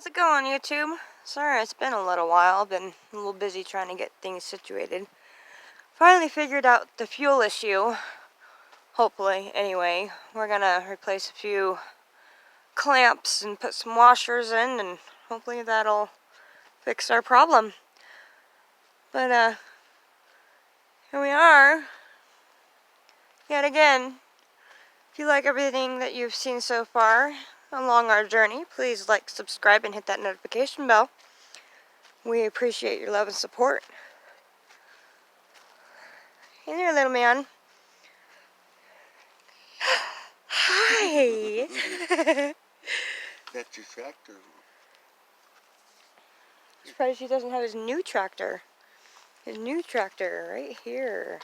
How's it going, YouTube? Sorry, it's been a little while. Been a little busy trying to get things situated. Finally figured out the fuel issue. Hopefully, anyway. We're gonna replace a few clamps and put some washers in, and hopefully that'll fix our problem. But, here we are. Yet again. If you like everything that you've seen so far along our journey, please like, subscribe, and hit that notification bell. We appreciate your love and support. Hey there, little man. Hi. That's your tractor. Surprised he doesn't have his new tractor. His new tractor right here.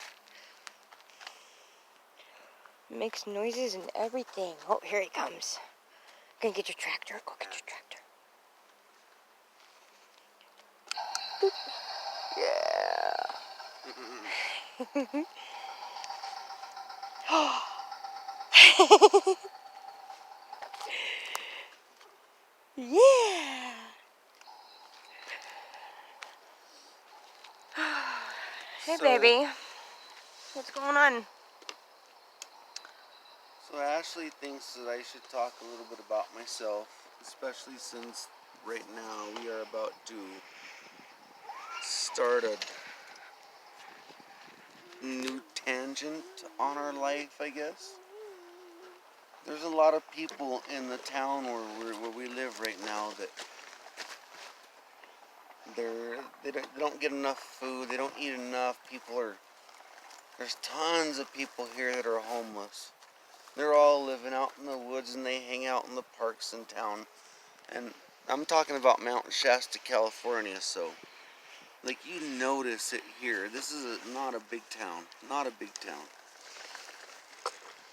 Makes noises and everything. Oh, here he comes. Gonna get your tractor. Go get your tractor. Boop. Yeah. Yeah. Hey, baby. What's going on? So Ashley thinks that I should talk a little bit about myself, especially since right now we are about to start a new tangent on our life, I guess. There's a lot of people in the town where we live right now that they don't get enough food, they don't eat enough. There's tons of people here that are homeless. They're all living out in the woods and they hang out in the parks in town. And I'm talking about Mountain Shasta, California, so like you notice it here. This is not a big town, not a big town.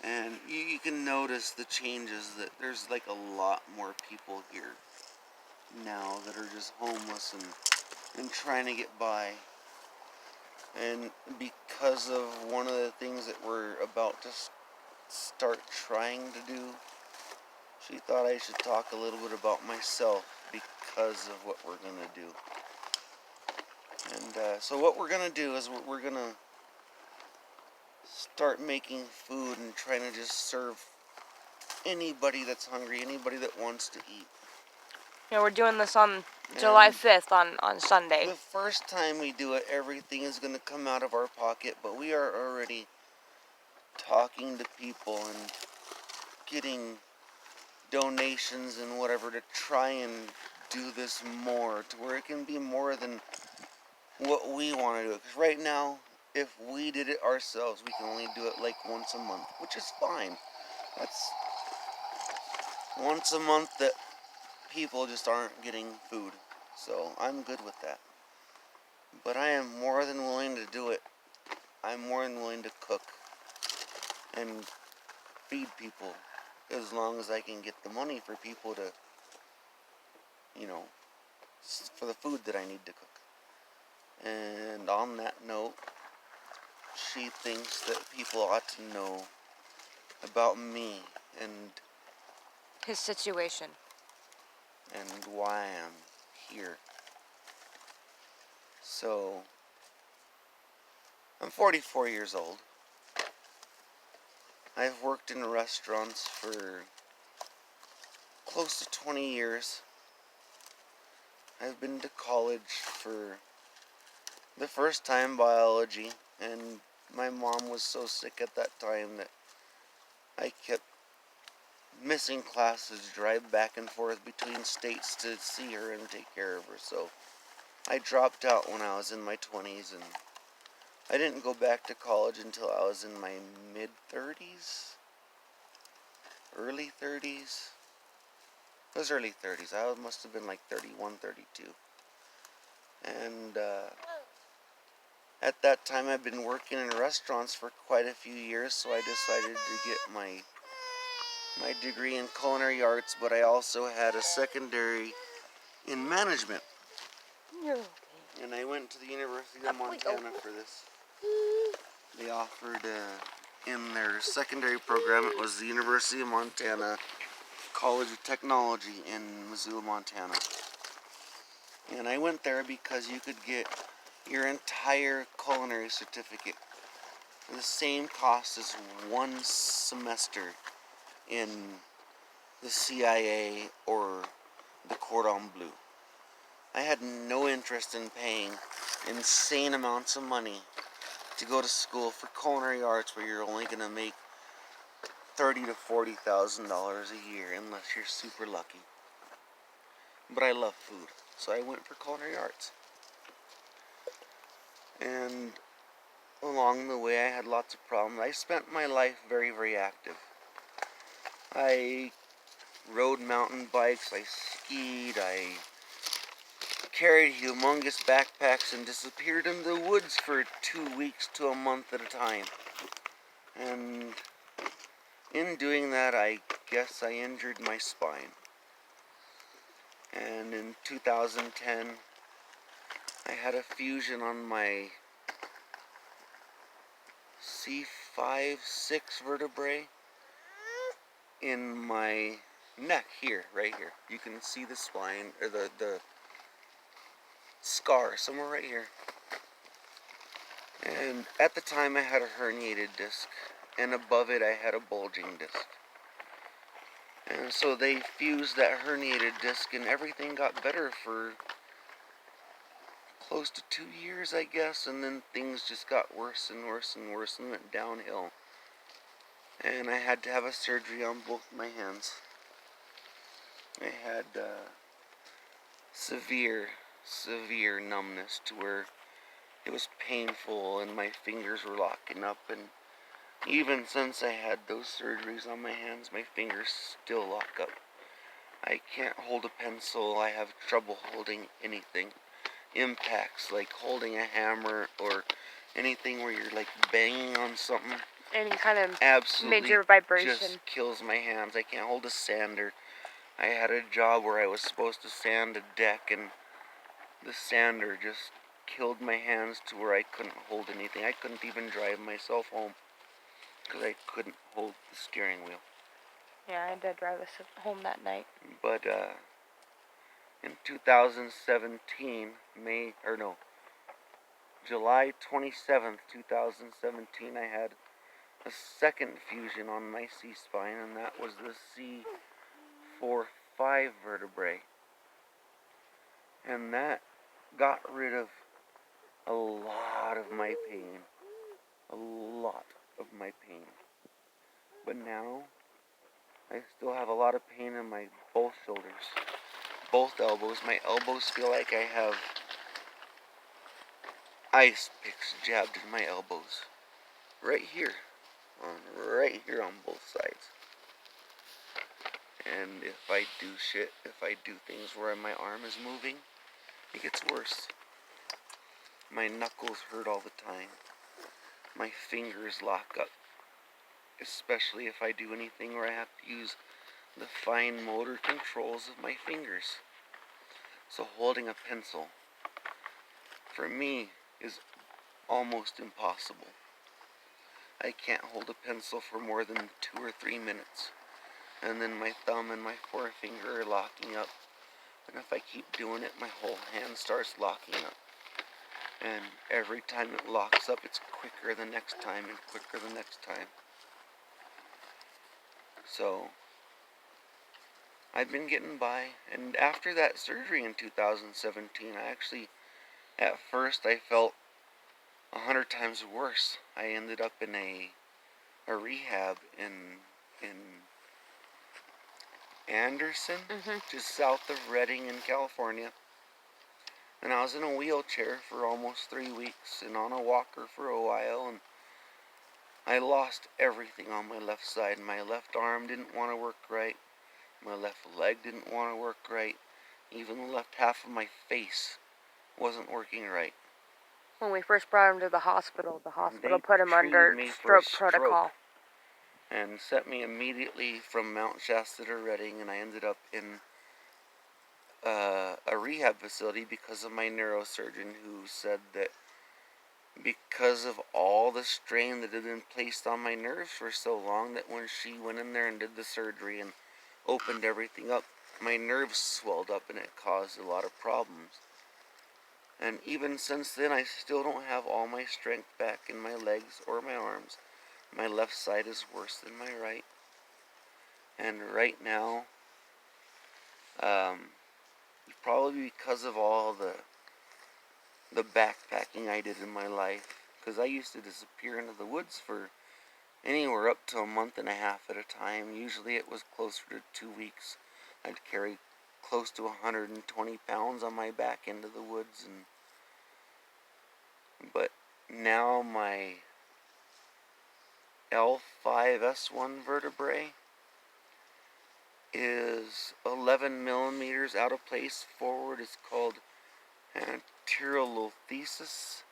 And you can notice the changes that there's like a lot more people here now that are just homeless and trying to get by. And because of one of the things that we're about to start trying to do, she thought I should talk a little bit about myself because of what we're going to do. And so what we're going to do is we're going to start making food and trying to just serve anybody that's hungry, anybody that wants to eat. Yeah, we're doing this on July 5th on Sunday. The first time we do it, everything is going to come out of our pocket, but we are already talking to people and getting donations and whatever to try and do this more, to where it can be more than what we want to do. Because right now, if we did it ourselves, we can only do it like once a month, which is fine. That's once a month that people just aren't getting food. So I'm good with that. But I am more than willing to do it. I'm more than willing to cook and feed people as long as I can get the money for people to, for the food that I need to cook. And on that note, she thinks that people ought to know about me and His situation. and why I am here. So, I'm 44 years old. I've worked in restaurants for close to 20 years. I've been to college for the first time biology, and my mom was so sick at that time that I kept missing classes, drive back and forth between states to see her and take care of her. So I dropped out when I was in my 20s, and I didn't go back to college until I was in my mid-30s, early 30s. It was early 30s. I must have been like 31, 32. And at that time I'd been working in restaurants for quite a few years, so I decided to get my degree in culinary arts, but I also had a secondary in management. You're okay. And I went to the University of Montana for this. They offered in their secondary program, it was the University of Montana College of Technology in Missoula, Montana. And I went there because you could get your entire culinary certificate for the same cost as one semester in the CIA or the Cordon Bleu. I had no interest in paying insane amounts of money to go to school for culinary arts where you're only going to make $30,000 to $40,000 a year unless you're super lucky. But I love food, so I went for culinary arts. And along the way I had lots of problems. I spent my life very, very active. I rode mountain bikes, I skied, I carried humongous backpacks and disappeared in the woods for 2 weeks to a month at a time. And in doing that, I guess I injured my spine. And in 2010, I had a fusion on my C5-6 vertebrae in my neck here, right here. You can see the spine, or the scar somewhere right here. And at the time I had a herniated disc, and above it I had a bulging disc. And so they fused that herniated disc and everything got better for close to 2 years, I guess, and then things just got worse and worse and worse and went downhill. And I had to have a surgery on both my hands. I had severe numbness to where it was painful and my fingers were locking up, and even since I had those surgeries on my hands, my fingers still lock up. I can't hold a pencil, I have trouble holding anything. Impacts, like holding a hammer or anything where you're like banging on something, Any kind of absolutely major vibration just kills my hands. I can't hold a sander. I had a job where I was supposed to sand a deck, and the sander just killed my hands to where I couldn't hold anything. I couldn't even drive myself home because I couldn't hold the steering wheel. Yeah, I had to drive us home that night. But in 2017, July 27th, 2017, I had a second fusion on my C-spine, and that was the C4-5 vertebrae. And that got rid of a lot of my pain. A lot of my pain. But now, I still have a lot of pain in my both shoulders. Both elbows. My elbows feel like I have ice picks jabbed in my elbows. Right here on both sides. And if I do things where my arm is moving, it gets worse. My knuckles hurt all the time. My fingers lock up. Especially if I do anything where I have to use the fine motor controls of my fingers. So holding a pencil, for me, is almost impossible. I can't hold a pencil for more than 2 or 3 minutes. And then my thumb and my forefinger are locking up. And if I keep doing it, my whole hand starts locking up. And every time it locks up, it's quicker the next time and quicker the next time. So, I've been getting by. And after that surgery in 2017, at first I felt 100 times worse. I ended up in a rehab in Anderson, just south of Redding in California. And I was in a wheelchair for almost 3 weeks and on a walker for a while, and I lost everything on my left side. My left arm didn't want to work right. My left leg didn't want to work right. Even the left half of my face wasn't working right. When we first brought him to the hospital They put him treated under me for a stroke protocol. And sent me immediately from Mount Shasta to Redding, and I ended up in a rehab facility because of my neurosurgeon, who said that because of all the strain that had been placed on my nerves for so long, that when she went in there and did the surgery and opened everything up. My nerves swelled up and it caused a lot of problems. And even since then, I still don't have all my strength back in my legs or my arms. My left side is worse than my right. And right now, probably because of all the backpacking I did in my life, because I used to disappear into the woods for anywhere up to a month and a half at a time. Usually it was closer to 2 weeks. I'd carry close to 120 pounds on my back into the woods, but now my L5S1 vertebrae is 11 millimeters out of place forward. It's called anterolophysis.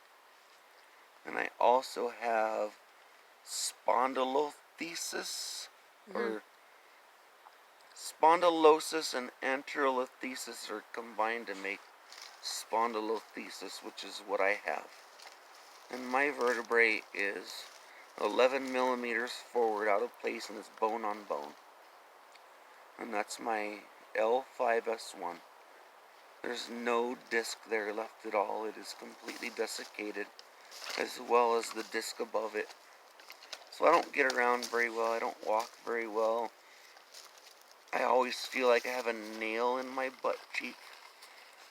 And I also have spondylolisthesis, or spondylosis and anterolophysis are combined to make spondylolisthesis, which is what I have. And my vertebrae is 11 millimeters forward out of place, and it's bone on bone. And that's my L5S1. There's no disc there left at all. It is completely desiccated, as well as the disc above it. So I don't get around very well. I don't walk very well. I always feel like I have a nail in my butt cheek.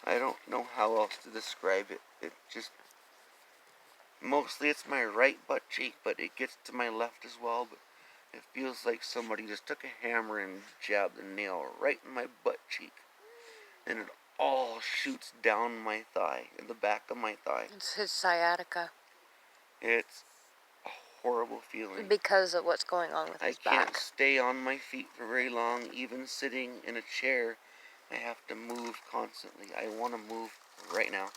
I don't know how else to describe it. It just, mostly it's my right butt cheek, but it gets to my left as well. But it feels like somebody just took a hammer and jabbed a nail right in my butt cheek. And it all shoots down my thigh, in the back of my thigh. It's his sciatica. It's a horrible feeling. Because of what's going on with his back. I can't stay on my feet for very long. Even sitting in a chair, I have to move constantly. I want to move right now.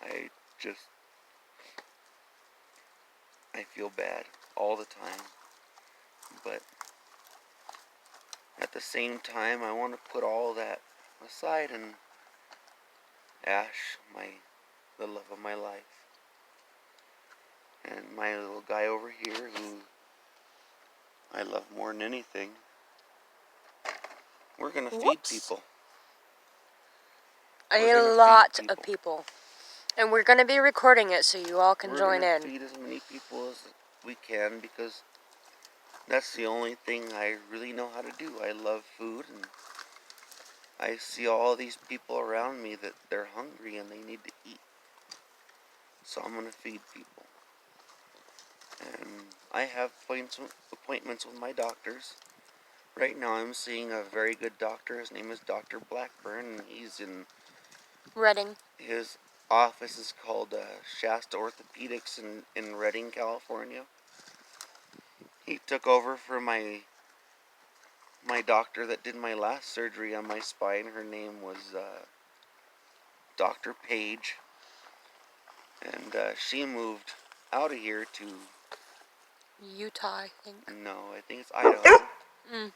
I feel bad all the time. But at the same time, I want to put all that aside and Ash, the love of my life, and my little guy over here who I love more than anything. We're gonna feed people. A lot of people. And we're gonna be recording it so you all can join in. We're gonna feed as many people as we can, because that's the only thing I really know how to do. I love food, and I see all these people around me that they're hungry and they need to eat. So I'm gonna feed people. And I have appointments with my doctors. Right now I'm seeing a very good doctor. His name is Dr. Blackburn, and he's in Redding. His office is called Shasta Orthopedics in Redding, California. He took over for my doctor that did my last surgery on my spine. Her name was Dr. Page. And she moved out of here to Utah, I think. No, I think it's Idaho. Mm.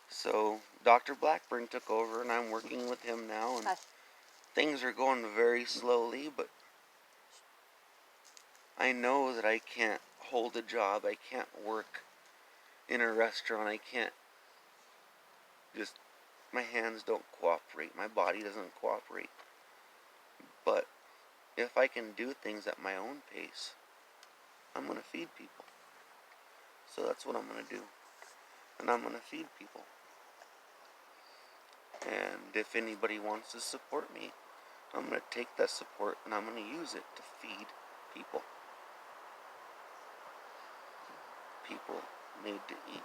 So Dr. Blackburn took over, and I'm working with him now, and things are going very slowly, but I know that I can't hold a job. I can't work in a restaurant. I can't my hands don't cooperate. My body doesn't cooperate. But if I can do things at my own pace, I'm going to feed people. So that's what I'm going to do. And I'm going to feed people. And if anybody wants to support me, I'm going to take that support and I'm going to use it to feed people. People need to eat.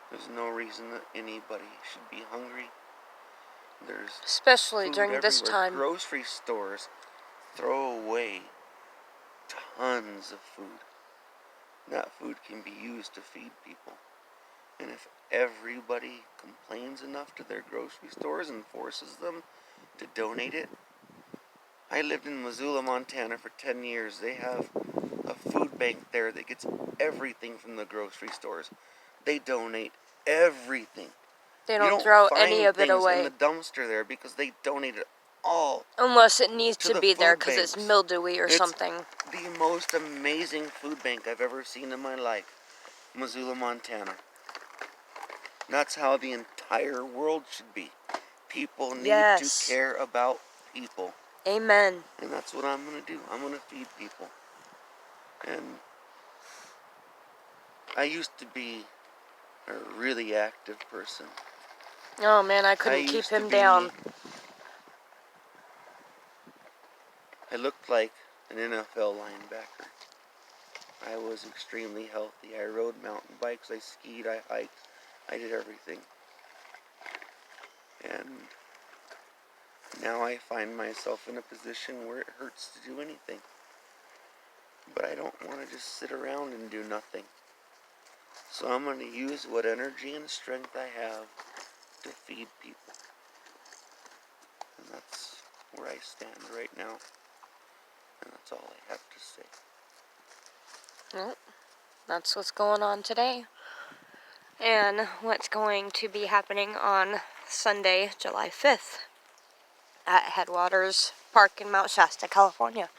There's no reason that anybody should be hungry. There's especially during this time. Grocery stores throw away tons of food. That food can be used to feed people. And if everybody complains enough to their grocery stores and forces them to donate it. I lived in Missoula, Montana for 10 years. They have a food bank there that gets everything from the grocery stores. They donate everything. They don't throw any of it away. away. In the dumpster there because they donate it all. Unless it needs to be there because banks. it's mildewy or something. The most amazing food bank I've ever seen in my life. Missoula, Montana. And that's how the entire world should be. People need Yes. to care about people. Amen. And that's what I'm going to do. I'm going to feed people. And I used to be a really active person. Oh man, I I couldn't keep used to him be, down. I looked like an NFL linebacker. I was extremely healthy. I rode mountain bikes, I skied, I hiked, I did everything. And now I find myself in a position where it hurts to do anything. But I don't want to just sit around and do nothing. So I'm going to use what energy and strength I have to feed people. And that's where I stand right now. And that's all I have to say. Well, that's what's going on today. And what's going to be happening on Sunday, July 5th at Headwaters Park in Mount Shasta, California.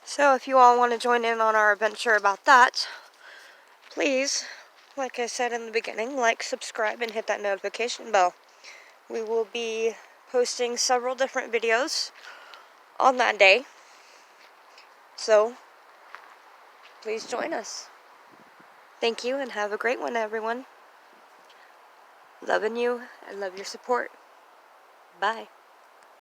So if you all want to join in on our adventure about that, please, like I said in the beginning, like, subscribe, and hit that notification bell. We will be posting several different videos on that day. So please join us. Thank you and have a great one, everyone. Loving you and love your support. Bye.